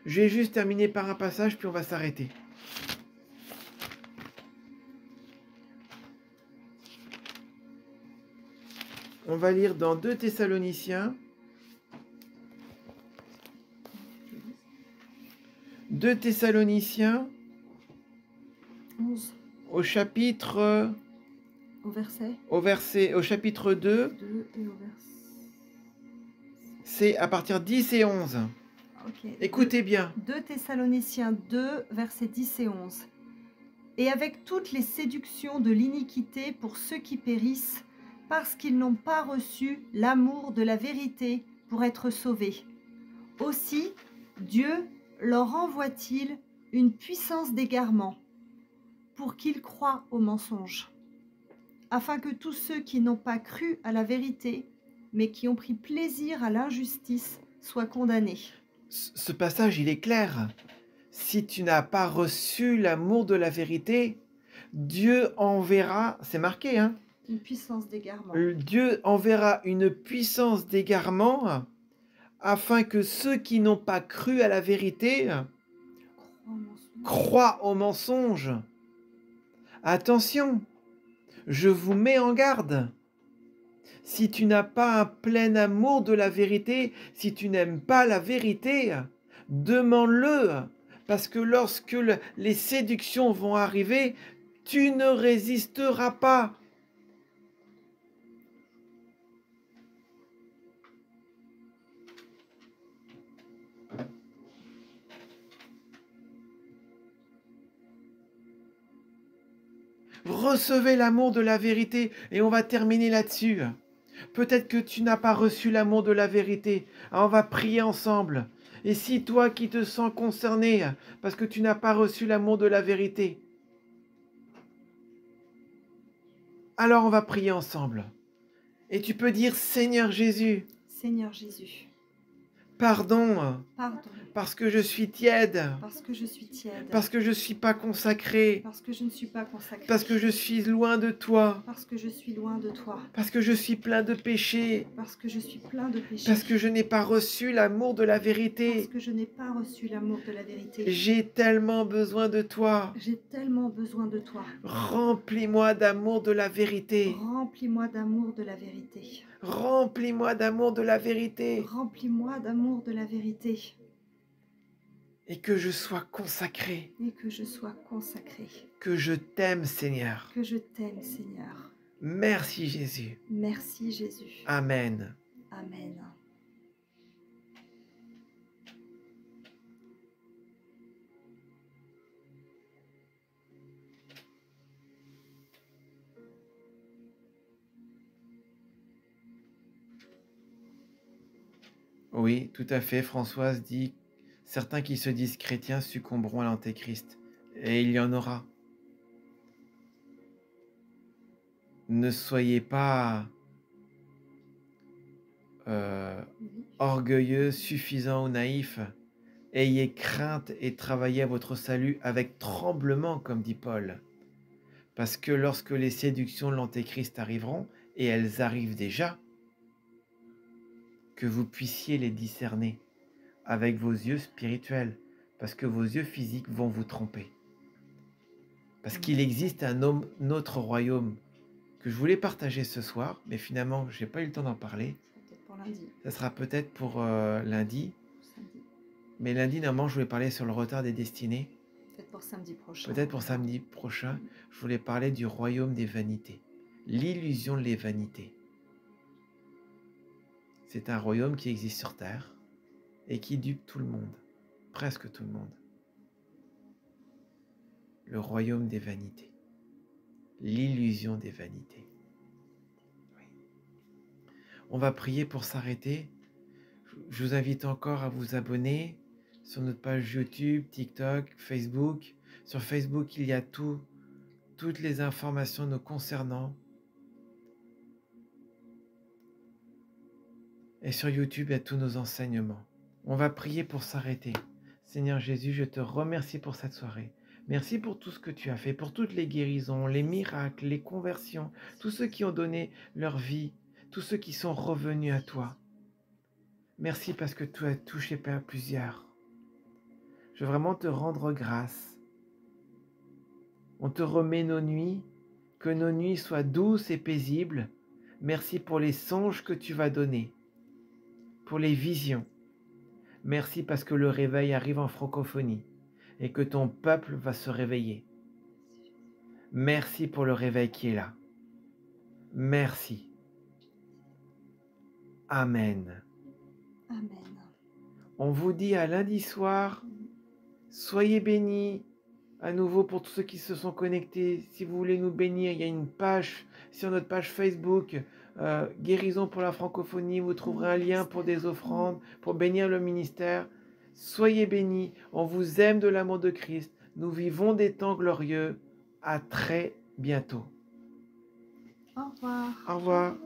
Je vais juste terminer par un passage, puis on va s'arrêter. On va lire dans 2 Thessaloniciens. 2 Thessaloniciens 11. Au chapitre... Au chapitre 2. Et au verset... C'est à partir 10 et 11. Okay. Écoutez bien. 2 Thessaloniciens 2, versets 10 et 11. Et avec toutes les séductions de l'iniquité pour ceux qui périssent, parce qu'ils n'ont pas reçu l'amour de la vérité pour être sauvés. Aussi, Dieu leur envoie-t-il une puissance d'égarement pour qu'ils croient au mensonge, afin que tous ceux qui n'ont pas cru à la vérité, mais qui ont pris plaisir à l'injustice, soient condamnés. Ce passage, il est clair. Si tu n'as pas reçu l'amour de la vérité, Dieu enverra, c'est marqué, hein? Une puissance d'égarement. Dieu enverra une puissance d'égarement afin que ceux qui n'ont pas cru à la vérité croient au mensonge. Attention, je vous mets en garde. Si tu n'as pas un plein amour de la vérité, si tu n'aimes pas la vérité, demande-le. Parce que lorsque les séductions vont arriver, tu ne résisteras pas. Recevez l'amour de la vérité et on va terminer là-dessus. Peut-être que tu n'as pas reçu l'amour de la vérité. Alors on va prier ensemble. Et si toi qui te sens concerné parce que tu n'as pas reçu l'amour de la vérité, alors on va prier ensemble. Et tu peux dire, Seigneur Jésus. Seigneur Jésus. Pardon. Pardon. Parce que je suis tiède. Parce que je suis tiède. Parce que je ne suis pas consacré. Parce que je ne suis pas consacré. Parce que je suis loin de toi. Parce que je suis loin de toi. Parce que je suis plein de péchés. Parce que je suis plein de péchés. Parce que je n'ai pas reçu l'amour de la vérité. Parce que je n'ai pas reçu l'amour de la vérité. J'ai tellement besoin de toi. J'ai tellement besoin de toi. Remplis-moi d'amour de la vérité. Remplis-moi d'amour de la vérité. Remplis-moi d'amour de la vérité. Remplis-moi d'amour de la vérité. Et que je sois consacré. Et que je sois consacré. Que je t'aime, Seigneur. Que je t'aime, Seigneur. Merci, Jésus. Merci, Jésus. Amen. Amen. Oui, tout à fait. Françoise dit, certains qui se disent chrétiens succomberont à l'antéchrist. Et il y en aura. Ne soyez pas orgueilleux, suffisant ou naïf. Ayez crainte et travaillez à votre salut avec tremblement, comme dit Paul. Parce que lorsque les séductions de l'antéchrist arriveront, et elles arrivent déjà, que vous puissiez les discerner avec vos yeux spirituels, parce que vos yeux physiques vont vous tromper. Parce qu'il existe un autre royaume que je voulais partager ce soir, mais finalement, je n'ai pas eu le temps d'en parler. Pour lundi. Ça sera peut-être pour lundi. Mais lundi, normalement, je voulais parler sur le retard des destinées. Peut-être pour pour samedi prochain. Peut-être pour samedi prochain, je voulais parler du royaume des vanités. L'illusion des vanités. C'est un royaume qui existe sur Terre et qui dupe tout le monde, presque tout le monde. Le royaume des vanités. L'illusion des vanités. Oui. On va prier pour s'arrêter. Je vous invite encore à vous abonner sur notre page YouTube, TikTok, Facebook. Sur Facebook, il y a toutes les informations nous concernant. Et sur YouTube, il y a tous nos enseignements. On va prier pour s'arrêter. Seigneur Jésus, je te remercie pour cette soirée. Merci pour tout ce que tu as fait, pour toutes les guérisons, les miracles, les conversions, tous ceux qui ont donné leur vie, tous ceux qui sont revenus à toi. Merci parce que tu as touché Père plusieurs. Je veux vraiment te rendre grâce. On te remet nos nuits, que nos nuits soient douces et paisibles. Merci pour les songes que tu vas donner, pour les visions. Merci parce que le réveil arrive en francophonie et que ton peuple va se réveiller. Merci pour le réveil qui est là. Merci. Amen. Amen. On vous dit à lundi soir. Soyez bénis. À nouveau pour tous ceux qui se sont connectés. Si vous voulez nous bénir, il y a une page sur notre page Facebook. Guérison pour la francophonie. Vous trouverez un lien pour des offrandes, pour bénir le ministère. Soyez bénis. On vous aime de l'amour de Christ. Nous vivons des temps glorieux. À très bientôt. Au revoir. Au revoir.